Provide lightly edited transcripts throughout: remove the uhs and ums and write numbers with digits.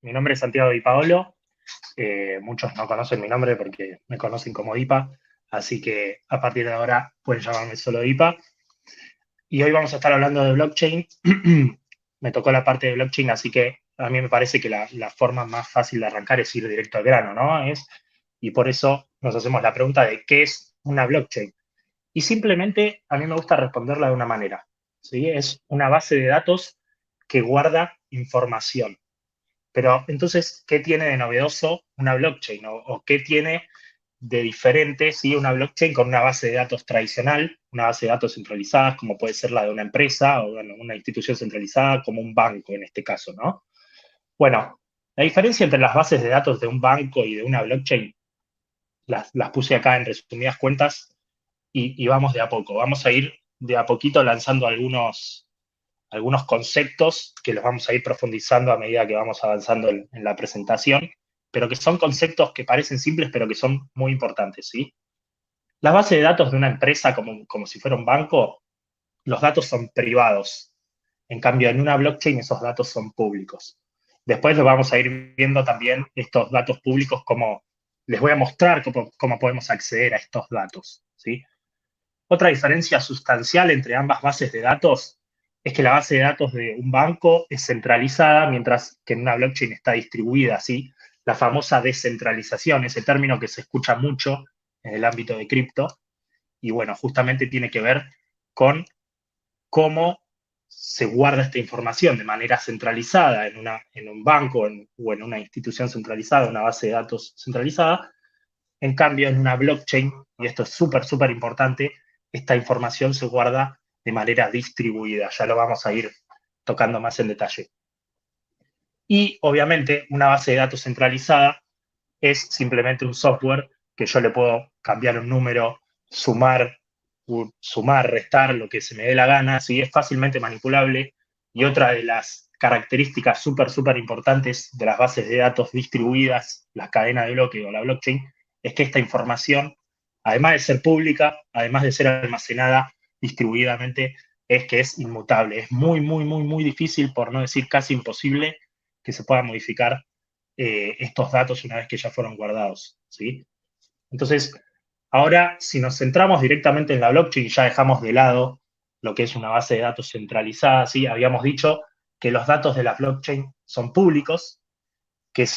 Mi nombre es Santiago Di Paolo. Muchos no conocen mi nombre porque me conocen como Dipa, así que a partir de ahora pueden llamarme solo Dipa. Y hoy vamos a estar hablando de blockchain. Me tocó la parte de blockchain, así que a mí me parece que la forma más fácil de arrancar es ir directo al grano, ¿no? Y por eso nos hacemos la pregunta de qué es una blockchain. Y simplemente a mí me gusta responderla de una manera, ¿sí? Es una base de datos que guarda información. Pero entonces, ¿qué tiene de novedoso una blockchain? ¿O qué tiene de diferente, ¿sí? Una blockchain con una base de datos tradicional, una base de datos centralizada, como puede ser la de una empresa o bueno, una institución centralizada, como un banco en este caso, ¿no? Bueno, la diferencia entre las bases de datos de un banco y de una blockchain, las puse acá en resumidas cuentas y vamos de a poco. Vamos a ir de a poquito lanzando algunos conceptos que los vamos a ir profundizando a medida que vamos avanzando en la presentación, pero que son conceptos que parecen simples, pero que son muy importantes, ¿sí? Las bases de datos de una empresa, como si fuera un banco, los datos son privados. En cambio, en una blockchain esos datos son públicos. Después lo vamos a ir viendo también estos datos públicos, como les voy a mostrar cómo podemos acceder a estos datos, ¿sí? Otra diferencia sustancial entre ambas bases de datos es que la base de datos de un banco es centralizada, mientras que en una blockchain está distribuida, ¿sí? La famosa descentralización, ese término que se escucha mucho en el ámbito de cripto, y bueno, justamente tiene que ver con cómo se guarda esta información de manera centralizada en un banco o en una institución centralizada, una base de datos centralizada. En cambio, en una blockchain, y esto es súper, súper importante, esta información se guarda de manera distribuida. Ya lo vamos a ir tocando más en detalle. Y obviamente, una base de datos centralizada es simplemente un software que yo le puedo cambiar un número, sumar, restar, lo que se me dé la gana, ¿sí? Es fácilmente manipulable. Y otra de las características súper, súper importantes de las bases de datos distribuidas, las cadenas de bloque o la blockchain, es que esta información, además de ser pública, además de ser almacenada distribuidamente, es que es inmutable. Es muy, muy, muy, muy difícil, por no decir casi imposible, que se pueda modificar estos datos una vez que ya fueron guardados, ¿sí? Entonces, ahora, si nos centramos directamente en la blockchain y ya dejamos de lado lo que es una base de datos centralizada, ¿sí? Habíamos dicho que los datos de la blockchain son públicos, que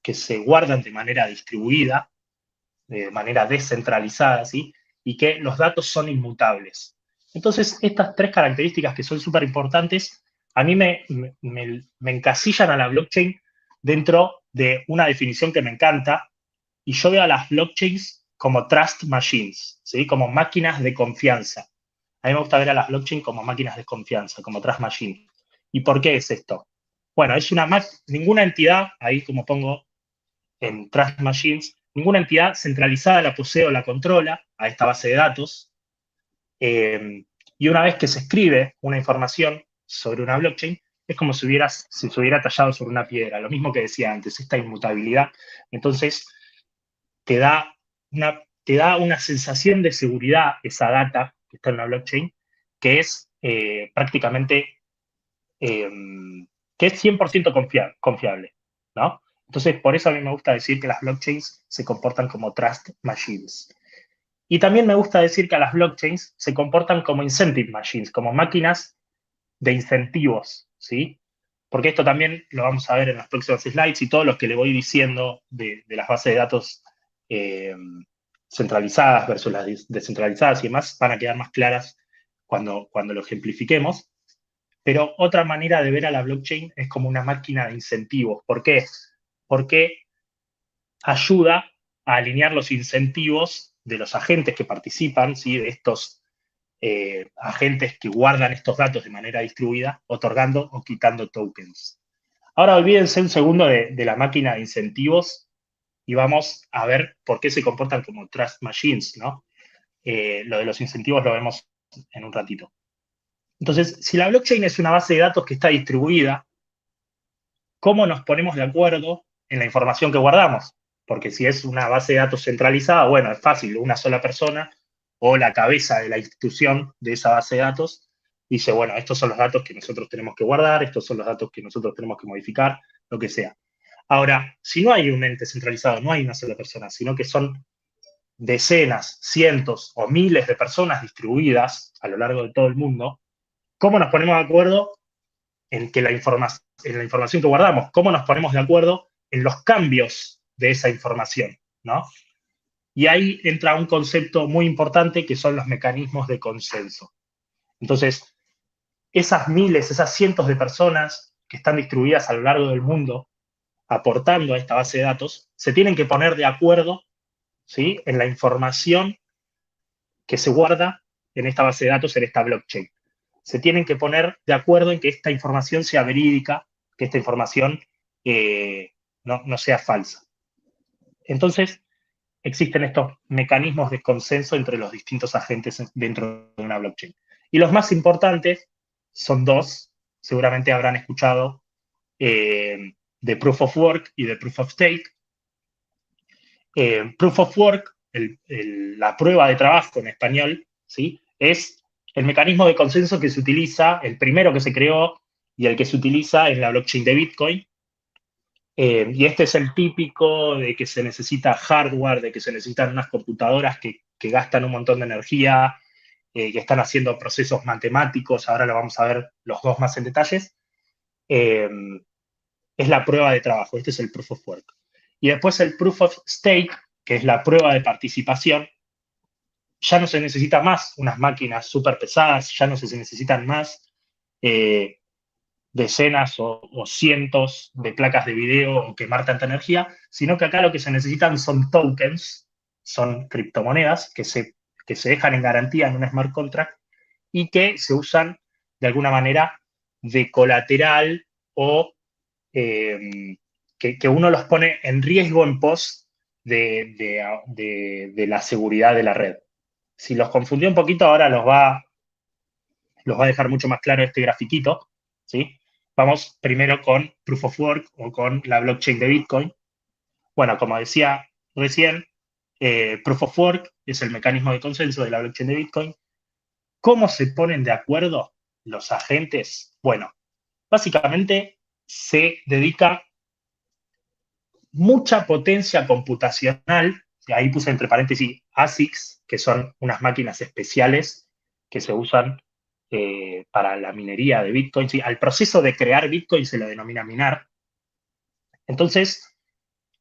que se guardan de manera distribuida, de manera descentralizada, ¿sí? Y que los datos son inmutables. Entonces, estas tres características que son súper importantes, a mí me encasillan a la blockchain dentro de una definición que me encanta, y yo veo a las blockchains como trust machines, ¿sí? Como máquinas de confianza. A mí me gusta ver a las blockchain como máquinas de confianza, como trust machines. ¿Y por qué es esto? Bueno, ninguna entidad, ahí como pongo en Trust Machines, ninguna entidad centralizada la posee o la controla a esta base de datos. Y una vez que se escribe una información sobre una blockchain, es como si se hubiera tallado sobre una piedra. Lo mismo que decía antes, esta inmutabilidad. Entonces, te da te da una sensación de seguridad esa data que está en la blockchain, que es prácticamente eh, que es 100% confiable, ¿no? Entonces, por eso a mí me gusta decir que las blockchains se comportan como trust machines. Y también me gusta decir que las blockchains se comportan como incentive machines, como máquinas de incentivos, ¿sí? Porque esto también lo vamos a ver en los próximos slides y todos los que le voy diciendo de las bases de datos eh, centralizadas versus las descentralizadas y demás van a quedar más claras cuando lo ejemplifiquemos. Pero otra manera de ver a la blockchain es como una máquina de incentivos. ¿Por qué? Porque ayuda a alinear los incentivos de los agentes que participan, ¿sí? De estos agentes que guardan estos datos de manera distribuida, otorgando o quitando tokens. Ahora olvídense un segundo de la máquina de incentivos y vamos a ver por qué se comportan como trust machines, ¿no? Lo de los incentivos lo vemos en un ratito. Entonces, si la blockchain es una base de datos que está distribuida, ¿cómo nos ponemos de acuerdo en la información que guardamos? Porque si es una base de datos centralizada, bueno, es fácil, una sola persona o la cabeza de la institución de esa base de datos dice, bueno, estos son los datos que nosotros tenemos que guardar, estos son los datos que nosotros tenemos que modificar, lo que sea. Ahora, si no hay un ente centralizado, no hay una sola persona, sino que son decenas, cientos o miles de personas distribuidas a lo largo de todo el mundo, ¿cómo nos ponemos de acuerdo en la información que guardamos? ¿Cómo nos ponemos de acuerdo en los cambios de esa información? ¿No? Y ahí entra un concepto muy importante que son los mecanismos de consenso. Entonces, esas miles, esas cientos de personas que están distribuidas a lo largo del mundo aportando a esta base de datos, se tienen que poner de acuerdo, ¿sí?, en la información que se guarda en esta base de datos, en esta blockchain. Se tienen que poner de acuerdo en que esta información sea verídica, que esta información no sea falsa. Entonces, existen estos mecanismos de consenso entre los distintos agentes dentro de una blockchain. Y los más importantes son dos, seguramente habrán escuchado de Proof of Work y de Proof of Stake. Proof of Work, la prueba de trabajo en español, ¿sí?, es el mecanismo de consenso que se utiliza, el primero que se creó y el que se utiliza en la blockchain de Bitcoin. Y este es el típico de que se necesita hardware, de que se necesitan unas computadoras que gastan un montón de energía, que están haciendo procesos matemáticos, ahora lo vamos a ver los dos más en detalles. Es la prueba de trabajo, este es el Proof of Work. Y después el Proof of Stake, que es la prueba de participación, ya no se necesita más unas máquinas súper pesadas, ya no se necesitan más decenas o cientos de placas de video o quemar tanta energía, sino que acá lo que se necesitan son tokens, son criptomonedas que se dejan en garantía en un smart contract y que se usan de alguna manera de colateral o que uno los pone en riesgo en pos de la seguridad de la red. Si los confundió un poquito, ahora los va a dejar mucho más claro este grafiquito, ¿sí? Vamos primero con Proof of Work o con la blockchain de Bitcoin. Bueno, como decía recién, Proof of Work es el mecanismo de consenso de la blockchain de Bitcoin. ¿Cómo se ponen de acuerdo los agentes? Bueno, básicamente se dedica mucha potencia computacional, ahí puse entre paréntesis ASICs, que son unas máquinas especiales que se usan para la minería de Bitcoin. ¿Sí? Al proceso de crear Bitcoin se lo denomina minar. Entonces,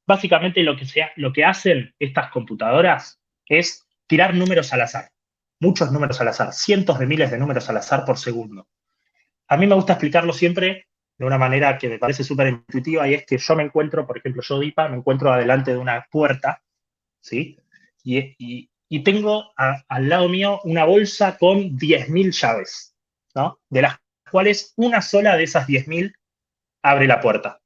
básicamente lo que hacen estas computadoras es tirar números al azar, muchos números al azar, cientos de miles de números al azar por segundo. A mí me gusta explicarlo siempre de una manera que me parece súper intuitiva, y es que yo me encuentro, por ejemplo, yo, Dipa, me encuentro adelante de una puerta, ¿sí? Y tengo al lado mío una bolsa con 10.000 llaves, ¿no? De las cuales una sola de esas 10.000 abre la puerta.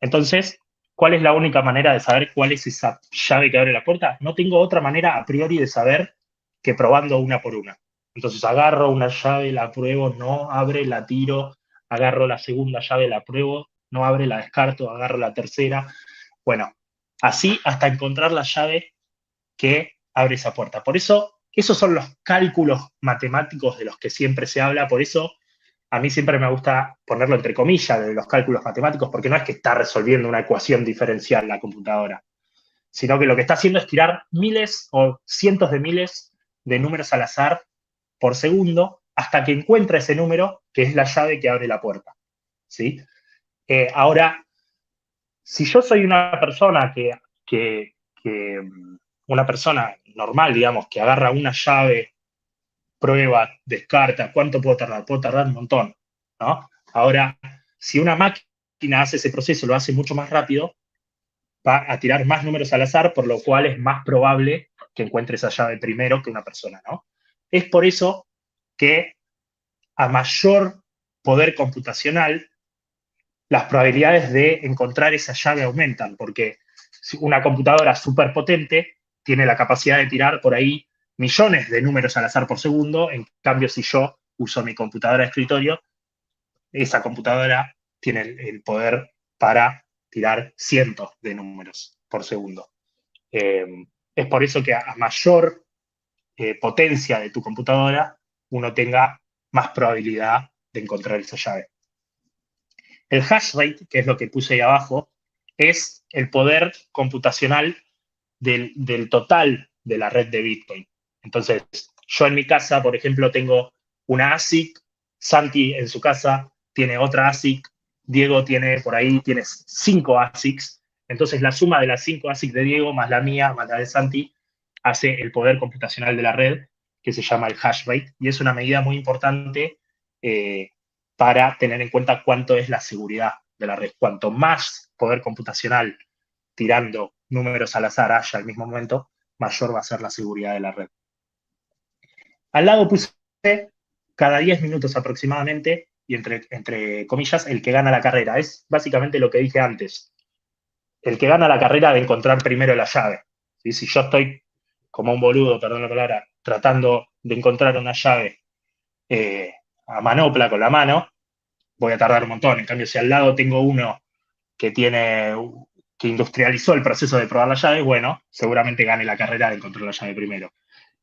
Entonces, ¿cuál es la única manera de saber cuál es esa llave que abre la puerta? No tengo otra manera a priori de saber que probando una por una. Entonces agarro una llave, la pruebo, no abre, la tiro, agarro la segunda llave, la pruebo, no abre, la descarto, agarro la tercera. Bueno, así hasta encontrar la llave que abre esa puerta. Por eso, esos son los cálculos matemáticos de los que siempre se habla. Por eso, a mí siempre me gusta ponerlo entre comillas de los cálculos matemáticos, porque no es que está resolviendo una ecuación diferencial la computadora, sino que lo que está haciendo es tirar miles o cientos de miles de números al azar por segundo hasta que encuentra ese número que es la llave que abre la puerta. ¿Sí? Ahora, si yo soy una persona que una persona normal, digamos, que agarra una llave, prueba, descarta, ¿cuánto puedo tardar? Puedo tardar un montón, ¿no? Ahora, si una máquina hace ese proceso, lo hace mucho más rápido, va a tirar más números al azar, por lo cual es más probable que encuentre esa llave primero que una persona, ¿no? Es por eso que a mayor poder computacional, las probabilidades de encontrar esa llave aumentan, porque una computadora súper potente tiene la capacidad de tirar por ahí millones de números al azar por segundo. En cambio, si yo uso mi computadora de escritorio, esa computadora tiene el poder para tirar cientos de números por segundo. Es por eso que a mayor potencia de tu computadora, uno tenga más probabilidad de encontrar esa llave. El hash rate, que es lo que puse ahí abajo, es el poder computacional del total de la red de Bitcoin. Entonces, yo en mi casa, por ejemplo, tengo una ASIC, Santi en su casa tiene otra ASIC, Diego tiene por ahí, tiene 5 ASICs. Entonces, la suma de las 5 ASIC de Diego más la mía, más la de Santi, hace el poder computacional de la red, que se llama el hash rate, y es una medida muy importante para tener en cuenta cuánto es la seguridad de la red. Cuanto más poder computacional tirando números al azar haya al mismo momento, mayor va a ser la seguridad de la red. Al lado puse cada 10 minutos aproximadamente, y entre comillas, el que gana la carrera. Es básicamente lo que dije antes. El que gana la carrera de encontrar primero la llave. ¿Sí? Si yo estoy como un boludo, perdón la palabra, tratando de encontrar una llave a manopla con la mano, voy a tardar un montón. En cambio, si al lado tengo uno que industrializó el proceso de probar la llave, bueno, seguramente gane la carrera de encontrar la llave primero.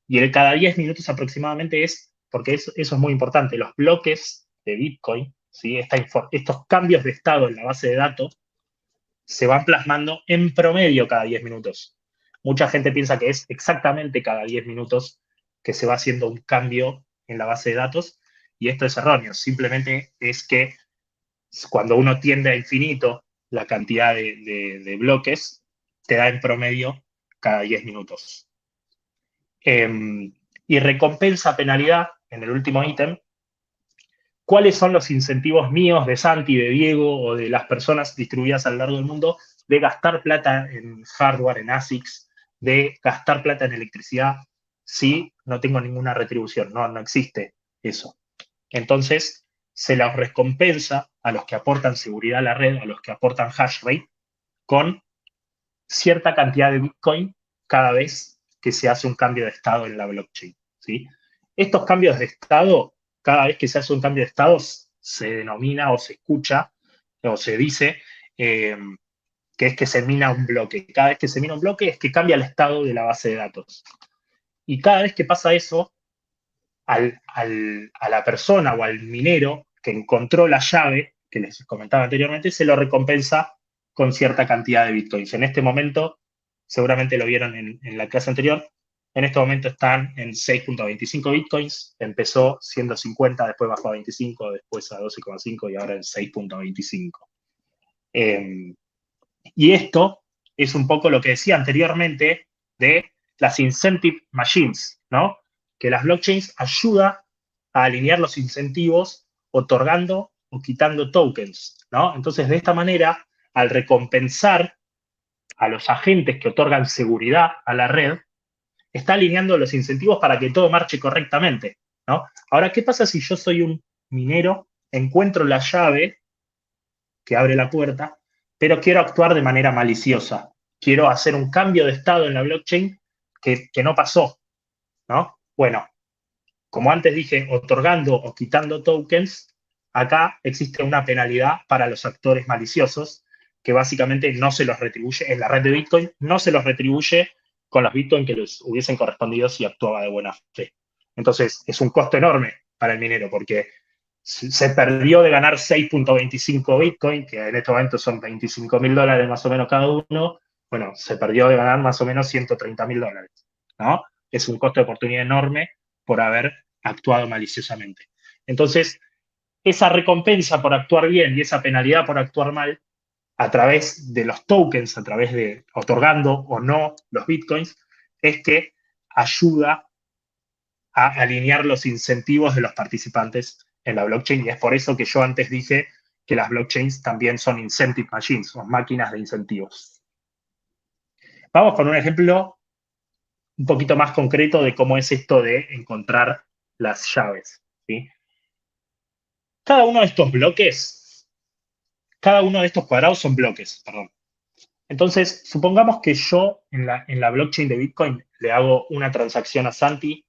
Y el cada 10 minutos aproximadamente porque eso es muy importante, los bloques de Bitcoin, ¿sí? Estos cambios de estado en la base de datos se van plasmando en promedio cada 10 minutos. Mucha gente piensa que es exactamente cada 10 minutos que se va haciendo un cambio en la base de datos, y esto es erróneo. Simplemente es que cuando uno tiende a infinito la cantidad de bloques, te da en promedio cada 10 minutos. Y recompensa penalidad, en el último ítem, cuáles son los incentivos míos, de Santi, de Diego o de las personas distribuidas a lo largo del mundo de gastar plata en hardware, en ASICs, de gastar plata en electricidad, si no tengo ninguna retribución. No existe eso. Entonces, se los recompensa a los que aportan seguridad a la red, a los que aportan hash rate, con cierta cantidad de Bitcoin cada vez que se hace un cambio de estado en la blockchain. ¿Sí? Estos cambios de estado, cada vez que se hace un cambio de estado, se denomina o se escucha o se dice que es que se mina un bloque. Cada vez que se mina un bloque es que cambia el estado de la base de datos. Y cada vez que pasa eso, a la persona o al minero que encontró la llave que les comentaba anteriormente, se lo recompensa con cierta cantidad de bitcoins. En este momento, seguramente lo vieron en la clase anterior, en este momento están en 6.25 bitcoins, empezó siendo 50, después bajó a 25, después a 12,5 y ahora en 6.25. Y esto es un poco lo que decía anteriormente de las incentive machines, ¿no? Que las blockchains ayudan a alinear los incentivos otorgando o quitando tokens, ¿no? Entonces, de esta manera, al recompensar a los agentes que otorgan seguridad a la red, está alineando los incentivos para que todo marche correctamente, ¿no? Ahora, ¿qué pasa si yo soy un minero, encuentro la llave que abre la puerta, pero quiero actuar de manera maliciosa? Quiero hacer un cambio de estado en la blockchain que no pasó, ¿no? Bueno, como antes dije, otorgando o quitando tokens, acá existe una penalidad para los actores maliciosos que básicamente no se los retribuye en la red de Bitcoin, no se los retribuye con los Bitcoin que les hubiesen correspondido si actuaba de buena fe. Entonces, es un costo enorme para el minero porque se perdió de ganar 6.25 Bitcoin, que en este momento son $25.000 más o menos cada uno. Bueno, se perdió de ganar más o menos $130.000, ¿no? Es un costo de oportunidad enorme por haber actuado maliciosamente. Entonces, esa recompensa por actuar bien y esa penalidad por actuar mal, a través de los tokens, a través de otorgando o no los bitcoins, es que ayuda a alinear los incentivos de los participantes en la blockchain. Y es por eso que yo antes dije que las blockchains también son incentive machines, son máquinas de incentivos. Vamos con un ejemplo un poquito más concreto de cómo es esto de encontrar las llaves, ¿sí? Cada uno de estos bloques, cada uno de estos cuadrados son bloques, perdón. Entonces, supongamos que yo en la blockchain de Bitcoin le hago una transacción a Santi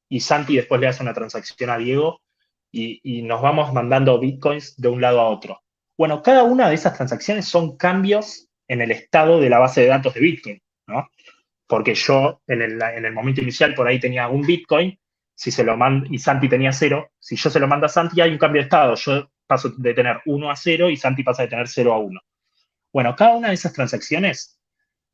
y Santi después le hace una transacción a Diego y nos vamos mandando Bitcoins de un lado a otro. Bueno, cada una de esas transacciones son cambios en el estado de la base de datos de Bitcoin, ¿no? Porque yo en el momento inicial por ahí tenía un Bitcoin, si se lo mando, y Santi tenía 0, si yo se lo mando a Santi hay un cambio de estado. Yo paso de tener 1 a 0 y Santi pasa de tener 0 a 1. Bueno, cada una de esas transacciones,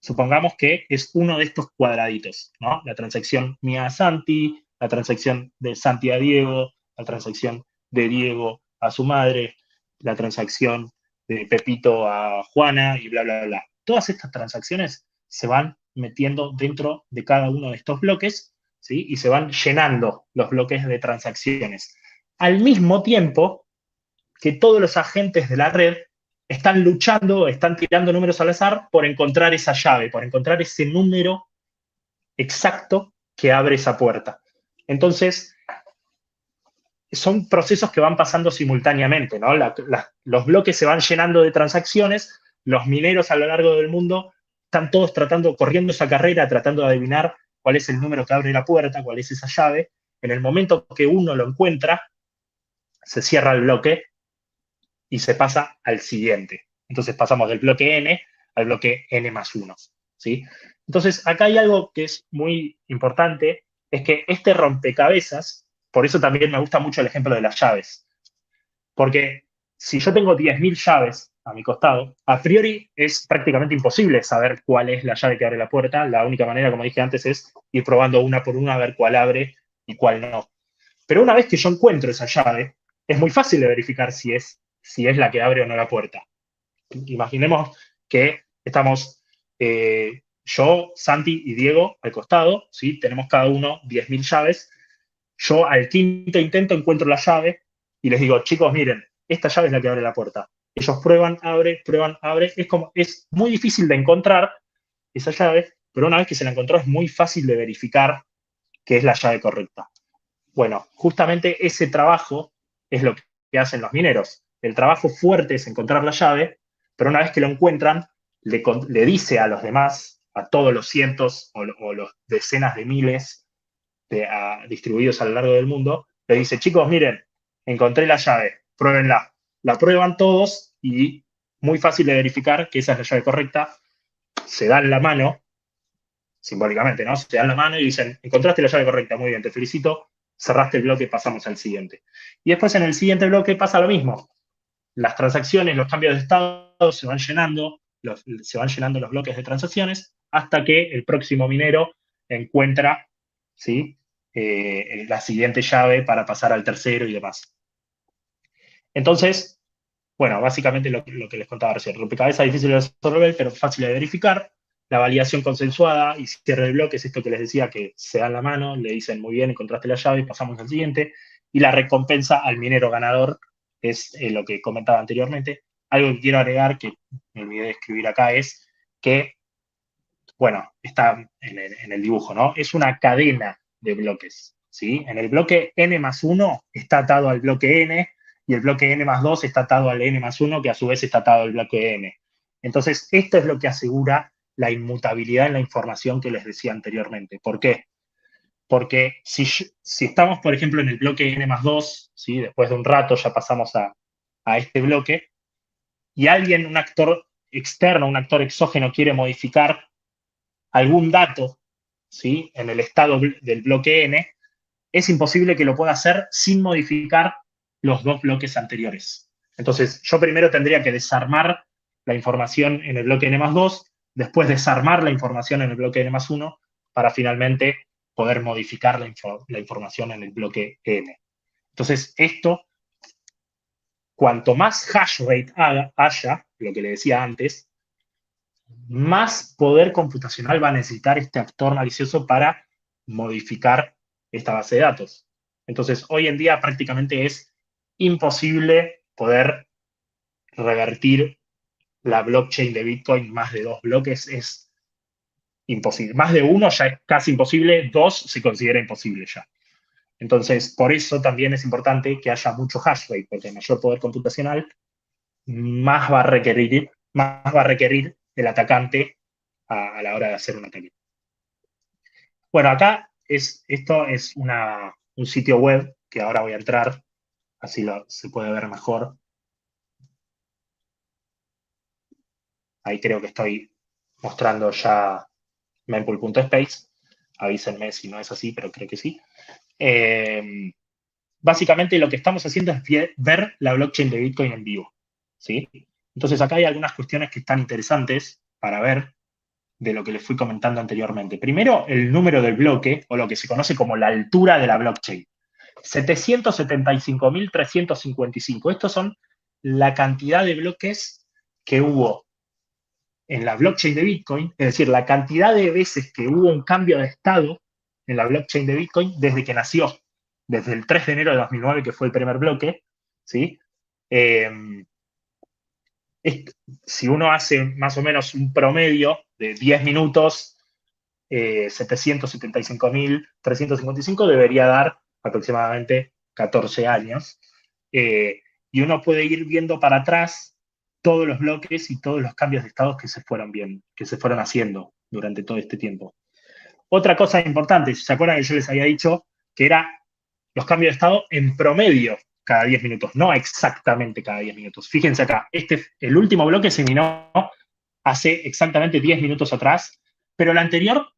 supongamos que es uno de estos cuadraditos, ¿no? La transacción mía a Santi, la transacción de Santi a Diego, la transacción de Diego a su madre, la transacción de Pepito a Juana y bla, bla, bla. Todas estas transacciones se van metiendo dentro de cada uno de estos bloques, ¿sí? Y se van llenando los bloques de transacciones. Al mismo tiempo que todos los agentes de la red están luchando, están tirando números al azar por encontrar esa llave, por encontrar ese número exacto que abre esa puerta. Entonces, son procesos que van pasando simultáneamente, ¿no? Los bloques se van llenando de transacciones, los mineros a lo largo del mundo están todos corriendo esa carrera, tratando de adivinar cuál es el número que abre la puerta, cuál es esa llave. En el momento que uno lo encuentra, se cierra el bloque y se pasa al siguiente. Entonces pasamos del bloque n al bloque n más 1, ¿sí? Entonces, acá hay algo que es muy importante, es que este rompecabezas, por eso también me gusta mucho el ejemplo de las llaves, porque si yo tengo 10.000 llaves a mi costado, a priori es prácticamente imposible saber cuál es la llave que abre la puerta. La única manera, como dije antes, es ir probando una por una a ver cuál abre y cuál no. Pero una vez que yo encuentro esa llave, es muy fácil de verificar si es la que abre o no la puerta. Imaginemos que estamos yo, Santi y Diego al costado, ¿sí? Tenemos cada uno 10.000 llaves. Yo al quinto intento encuentro la llave y les digo, chicos, miren, esta llave es la que abre la puerta. Ellos prueban, abre. Es muy difícil de encontrar esa llave, pero una vez que se la encontró es muy fácil de verificar que es la llave correcta. Bueno, justamente ese trabajo es lo que hacen los mineros. El trabajo fuerte es encontrar la llave, pero una vez que lo encuentran, le dice a los demás, a todos los cientos o los decenas de miles distribuidos a lo largo del mundo, le dice, chicos, miren, encontré la llave, pruébenla. La prueban todos y muy fácil de verificar que esa es la llave correcta. Se dan la mano, simbólicamente, ¿no? Se dan la mano y dicen, encontraste la llave correcta, muy bien, te felicito, cerraste el bloque, pasamos al siguiente. Y después en el siguiente bloque pasa lo mismo. Las transacciones, los cambios de estado se van llenando, se van llenando los bloques de transacciones hasta que el próximo minero encuentra, ¿sí? La siguiente llave para pasar al tercero y demás. Entonces, bueno, básicamente lo que les contaba recién. Rompecabezas difícil de resolver, pero fácil de verificar. La validación consensuada y cierre de bloque es esto que les decía, que se dan la mano, le dicen muy bien, encontraste la llave, pasamos al siguiente. Y la recompensa al minero ganador es lo que comentaba anteriormente. Algo que quiero agregar, que me olvidé de escribir acá, es que, bueno, está en el dibujo, ¿no? Es una cadena de bloques, ¿sí? En el bloque n más 1 está atado al bloque n, y el bloque n más 2 está atado al n más 1, que a su vez está atado al bloque n. Entonces, esto es lo que asegura la inmutabilidad en la información que les decía anteriormente. ¿Por qué? Porque si estamos, por ejemplo, en el bloque n más 2, ¿sí? Después de un rato ya pasamos a este bloque, y alguien, un actor externo, un actor exógeno quiere modificar algún dato, ¿sí? En el estado del bloque n, es imposible que lo pueda hacer sin modificar los dos bloques anteriores. Entonces, yo primero tendría que desarmar la información en el bloque n más 2, después desarmar la información en el bloque n más 1, para finalmente poder modificar la información en el bloque n. Entonces, esto, cuanto más hash rate haya, lo que le decía antes, más poder computacional va a necesitar este actor malicioso para modificar esta base de datos. Entonces, hoy en día prácticamente es imposible poder revertir la blockchain de Bitcoin. Más de 2 bloques es imposible. Más de uno ya es casi imposible, 2 se considera imposible ya. Entonces, por eso también es importante que haya mucho hash rate, porque mayor poder computacional, más va a requerir el atacante a la hora de hacer un ataque. Bueno, acá esto es un sitio web que ahora voy a entrar, así se puede ver mejor. Ahí creo que estoy mostrando ya mempool.space. Avísenme si no es así, pero creo que sí. básicamente lo que estamos haciendo es ver la blockchain de Bitcoin en vivo, ¿sí? Entonces acá hay algunas cuestiones que están interesantes para ver de lo que les fui comentando anteriormente. Primero, el número del bloque, o lo que se conoce como la altura de la blockchain. 775.355. Estos son la cantidad de bloques que hubo en la blockchain de Bitcoin, es decir, la cantidad de veces que hubo un cambio de estado en la blockchain de Bitcoin desde que nació, desde el 3 de enero de 2009, que fue el primer bloque, ¿sí? Eh, si uno hace más o menos un promedio de 10 minutos, 775.355 debería dar aproximadamente 14 años. Y uno puede ir viendo para atrás todos los bloques y todos los cambios de estados que se fueron viendo, que se fueron haciendo durante todo este tiempo. Otra cosa importante, ¿se acuerdan que yo les había dicho que era los cambios de estado en promedio cada 10 minutos, no exactamente cada 10 minutos? Fíjense acá, el último bloque se minó hace exactamente 10 minutos atrás, pero el anterior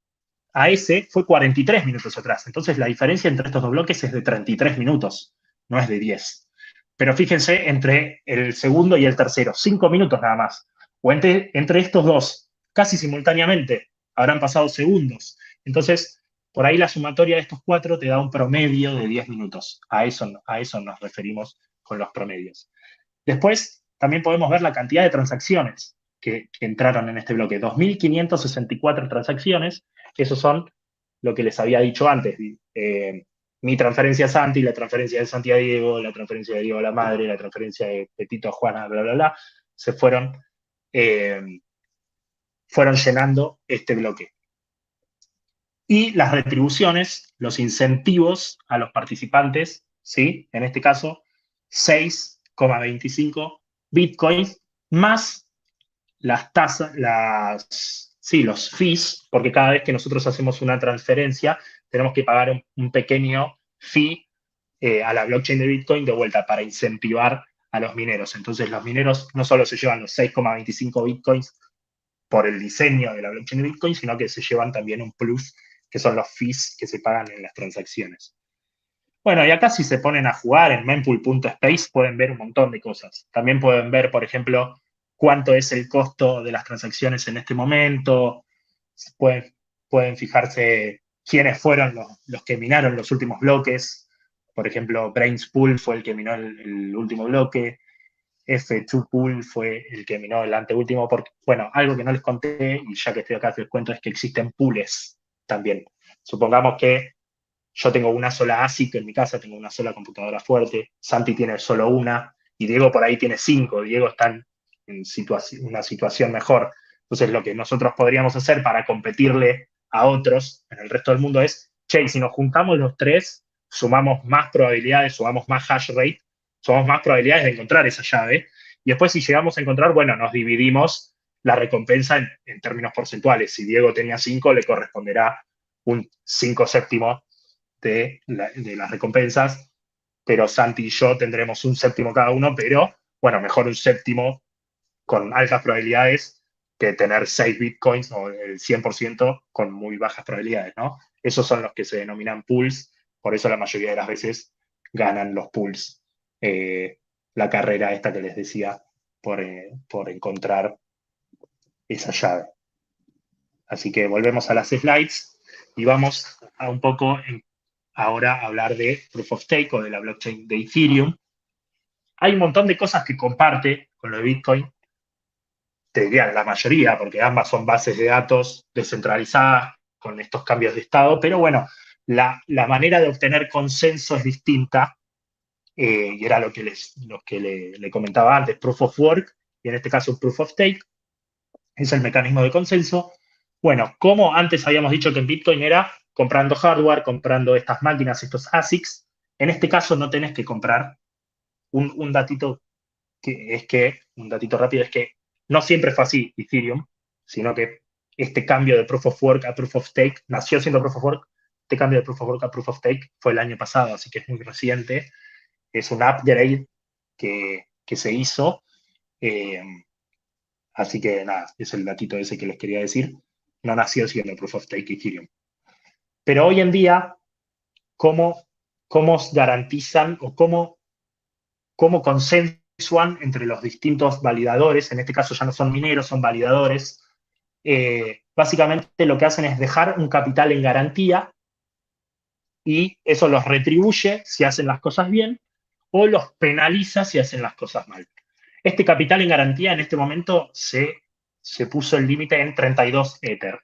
a ese fue 43 minutos atrás. Entonces la diferencia entre estos dos bloques es de 33 minutos, no es de 10. Pero fíjense entre el segundo y el tercero, 5 minutos nada más. O entre estos dos, casi simultáneamente, habrán pasado segundos. Entonces, por ahí la sumatoria de estos cuatro te da un promedio de 10 minutos. A eso nos referimos con los promedios. Después, también podemos ver la cantidad de transacciones que entraron en este bloque. 2.564 transacciones. Esos son lo que les había dicho antes. Mi transferencia a Santi, la transferencia de Santi a Diego, la transferencia de Diego a la madre, la transferencia de Petito a Juana, bla, bla, bla, se eh, fueron llenando este bloque. Y las retribuciones, los incentivos a los participantes, ¿sí? En este caso, 6,25 bitcoins más las tasas, sí, los fees, porque cada vez que nosotros hacemos una transferencia, tenemos que pagar un pequeño fee a la blockchain de Bitcoin de vuelta para incentivar a los mineros. Entonces, los mineros no solo se llevan los 6,25 bitcoins por el diseño de la blockchain de Bitcoin, sino que se llevan también un plus, que son los fees que se pagan en las transacciones. Bueno, y acá si se ponen a jugar en mempool.space pueden ver un montón de cosas. También pueden ver, por ejemplo, cuánto es el costo de las transacciones en este momento. Pueden, pueden fijarse quiénes fueron los que minaron los últimos bloques. Por ejemplo, Brainspool fue el que minó el último bloque. F2Pool fue el que minó el anteúltimo. Porque, bueno, algo que no les conté, y ya que estoy acá les cuento, es que existen pools también. Supongamos que yo tengo una sola ASIC en mi casa, tengo una sola computadora fuerte, Santi tiene solo una, y Diego por ahí tiene 5. Diego está en una situación mejor. Entonces, lo que nosotros podríamos hacer para competirle a otros en el resto del mundo es, che, si nos juntamos los tres, sumamos más probabilidades, sumamos más hash rate, sumamos más probabilidades de encontrar esa llave, y después si llegamos a encontrar, bueno, nos dividimos la recompensa en términos porcentuales. Si Diego tenía 5, le corresponderá un 5 séptimo de las recompensas, pero Santi y yo tendremos un séptimo cada uno, pero bueno, mejor un séptimo con altas probabilidades que tener 6 bitcoins o el 100% con muy bajas probabilidades, ¿no? Esos son los que se denominan pools, por eso la mayoría de las veces ganan los pools. La carrera esta que les decía por encontrar esa llave. Así que volvemos a las slides y vamos a un poco ahora hablar de Proof of Stake o de la blockchain de Ethereum. Hay un montón de cosas que comparte con lo de Bitcoin, te diría la mayoría, porque ambas son bases de datos descentralizadas con estos cambios de estado, pero bueno, la manera de obtener consenso es distinta, y era lo que le comentaba antes, Proof of Work, y en este caso Proof of Stake, es el mecanismo de consenso. Bueno, como antes habíamos dicho que en Bitcoin era comprando hardware, comprando estas máquinas, estos ASICs, en este caso no tenés que comprar. Un datito un datito rápido es que no siempre fue así Ethereum, sino que este cambio de Proof of Work a Proof of Stake nació siendo Proof of Work. Este cambio de Proof of Work a Proof of Stake fue el año pasado, así que es muy reciente. Es un upgrade que se hizo. Eh, Así que nada, es el datito ese que les quería decir. No nació siendo Proof of Stake Ethereum. Pero hoy en día, ¿cómo cómo garantizan o cómo consensuan entre los distintos validadores, en este caso ya no son mineros, son validadores. Básicamente lo que hacen es dejar un capital en garantía y eso los retribuye si hacen las cosas bien o los penaliza si hacen las cosas mal. Este capital en garantía en este momento se puso el límite en 32 Ether.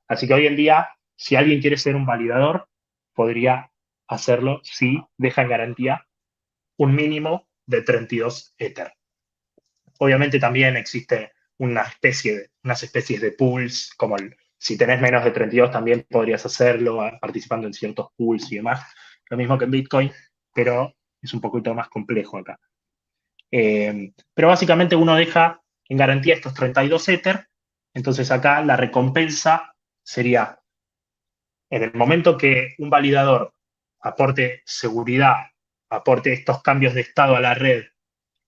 Así que hoy en día, si alguien quiere ser un validador, podría hacerlo si deja en garantía un mínimo de 32 Ether. Obviamente también existe unas especies de pools, como si tenés menos de 32 también podrías hacerlo participando en ciertos pools y demás. Lo mismo que en Bitcoin, pero es un poquito más complejo acá. Pero básicamente uno deja en garantía estos 32 Ether, entonces acá la recompensa sería, en el momento que un validador aporte seguridad, aporte estos cambios de estado a la red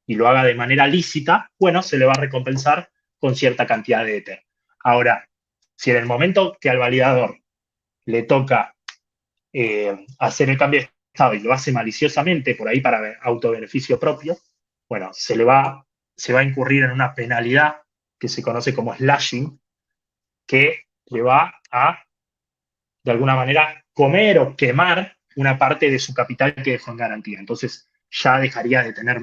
y lo haga de manera lícita, bueno, se le va a recompensar con cierta cantidad de Ether. Ahora, si en el momento que al validador le toca hacer el cambio de estado y lo hace maliciosamente, por ahí para autobeneficio propio, bueno, se va a incurrir en una penalidad que se conoce como slashing, que le va a, de alguna manera, comer o quemar una parte de su capital que dejó en garantía. Entonces, ya dejaría de tener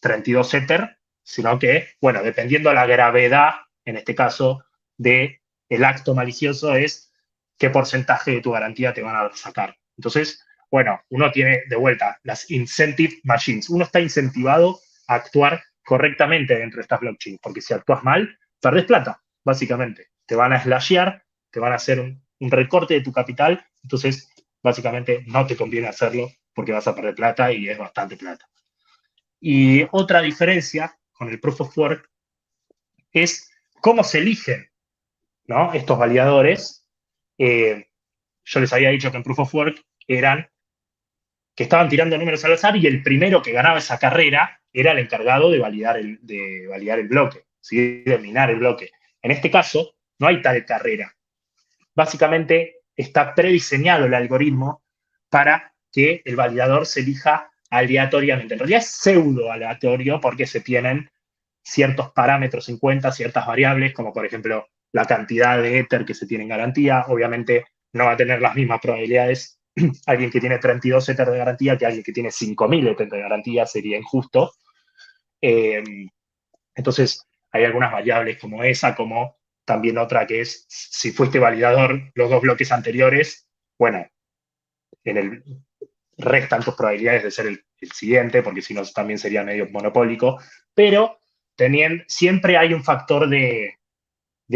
32 Ether, sino que, bueno, dependiendo de la gravedad, en este caso, del acto malicioso, es qué porcentaje de tu garantía te van a sacar. Entonces, bueno, uno tiene de vuelta las incentive machines. Uno está incentivado a actuar correctamente dentro de estas blockchains, porque si actúas mal, perdés plata, básicamente. Te van a slashear, te van a hacer un recorte de tu capital, entonces básicamente no te conviene hacerlo porque vas a perder plata y es bastante plata. Y otra diferencia con el Proof of Work es cómo se eligen, ¿no?, estos validadores. Yo les había dicho que en Proof of Work eran que estaban tirando números al azar y el primero que ganaba esa carrera era el encargado de validar el bloque, ¿sí?, de minar el bloque. En este caso, no hay tal carrera. Básicamente está prediseñado el algoritmo para que el validador se elija aleatoriamente. En realidad es pseudo aleatorio porque se tienen ciertos parámetros en cuenta, ciertas variables, como por ejemplo la cantidad de Ether que se tiene en garantía. Obviamente no va a tener las mismas probabilidades alguien que tiene 32 Ether de garantía que alguien que tiene 5.000 Ether de garantía, sería injusto. Entonces, hay algunas variables como esa, como también otra que es, si fuiste validador los dos bloques anteriores, bueno, restan tus probabilidades de ser el siguiente, porque si no también sería medio monopólico, pero siempre hay un factor de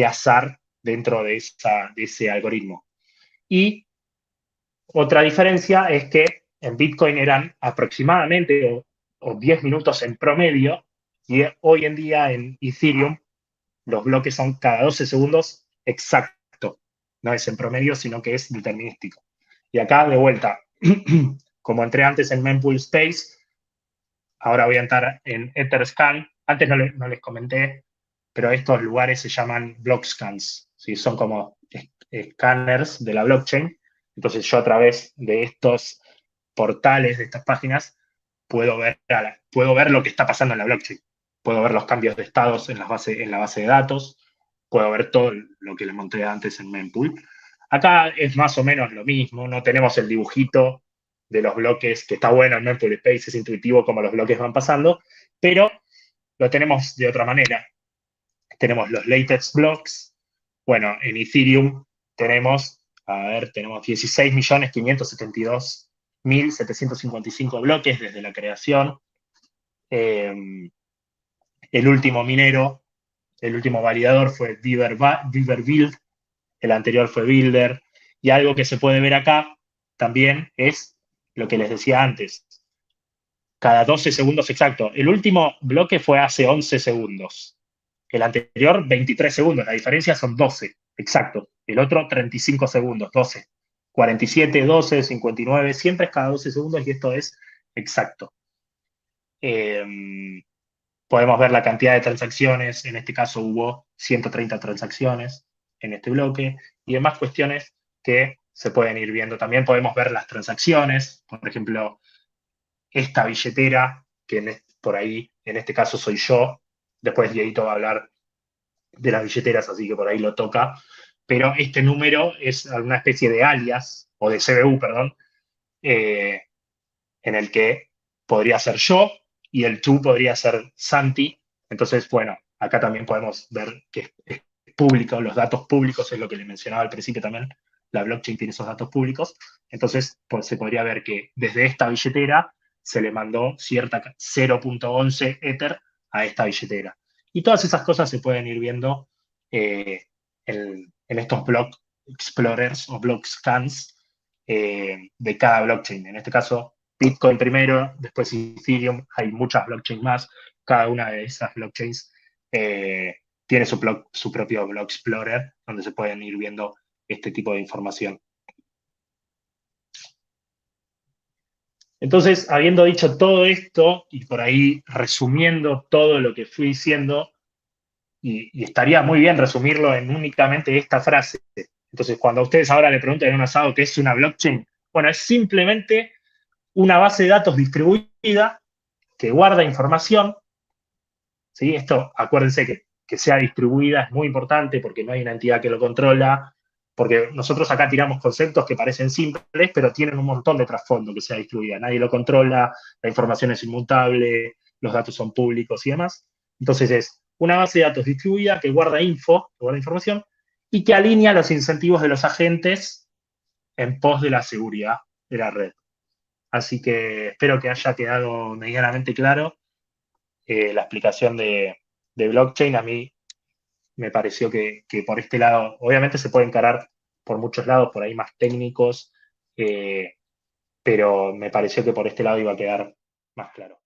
azar dentro de ese algoritmo. Y otra diferencia es que en Bitcoin eran aproximadamente o 10 minutos en promedio, y hoy en día en Ethereum los bloques son cada 12 segundos exacto. No es en promedio, sino que es determinístico. Y acá, de vuelta, como entré antes en Mempool Space, ahora voy a entrar en Etherscan. Antes no les comenté, pero estos lugares se llaman block scans, ¿sí? Son como escáneres de la blockchain. Entonces yo a través de estos portales, de estas páginas, puedo ver lo que está pasando en la blockchain. Puedo ver los cambios de estados en la base de datos, puedo ver todo lo que les monté antes en Mempool. Acá es más o menos lo mismo, no tenemos el dibujito de los bloques, que está bueno en Mempool Space, es intuitivo como los bloques van pasando, pero lo tenemos de otra manera. Tenemos los latex blocks. Bueno, en Ethereum tenemos 16.572.755 bloques desde la creación. El último minero, el último validador fue Beaver el anterior fue Builder, y algo que se puede ver acá también es lo que les decía antes, cada 12 segundos exacto. El último bloque fue hace 11 segundos, el anterior 23 segundos, la diferencia son 12, exacto. El otro 35 segundos, 12. 47, 12, 59, siempre es cada 12 segundos y esto es exacto. Podemos ver la cantidad de transacciones, en este caso hubo 130 transacciones en este bloque y demás cuestiones que se pueden ir viendo. También podemos ver las transacciones, por ejemplo, esta billetera, que por ahí, en este caso soy yo, después Dieguito va a hablar de las billeteras, así que por ahí lo toca, pero este número es una especie de alias, o de CBU, perdón, eh, en el que podría ser yo y el tú podría ser Santi. Entonces, bueno, acá también podemos ver que es público, los datos públicos es lo que le mencionaba al principio también, la blockchain tiene esos datos públicos, entonces pues, se podría ver que desde esta billetera se le mandó cierta 0.11 Ether a esta billetera. Y todas esas cosas se pueden ir viendo en estos block explorers o block scans de cada blockchain. En este caso, Bitcoin primero, después Ethereum, hay muchas blockchains más. Cada una de esas blockchains tiene su propio block explorer, donde se pueden ir viendo este tipo de información. Entonces, habiendo dicho todo esto y por ahí resumiendo todo lo que fui diciendo, y estaría muy bien resumirlo en únicamente esta frase. Entonces, cuando a ustedes ahora le preguntan en un asado qué es una blockchain, bueno, es simplemente una base de datos distribuida que guarda información. ¿Sí? Esto, acuérdense que sea distribuida es muy importante porque no hay una entidad que lo controla, porque nosotros acá tiramos conceptos que parecen simples, pero tienen un montón de trasfondo que sea distribuida. Nadie lo controla, la información es inmutable, los datos son públicos y demás. Entonces es una base de datos distribuida que guarda info, que guarda información, y que alinea los incentivos de los agentes en pos de la seguridad de la red. Así que espero que haya quedado medianamente claro la explicación de blockchain. A mí me pareció que por este lado, obviamente se puede encarar por muchos lados, por ahí más técnicos, pero me pareció que por este lado iba a quedar más claro.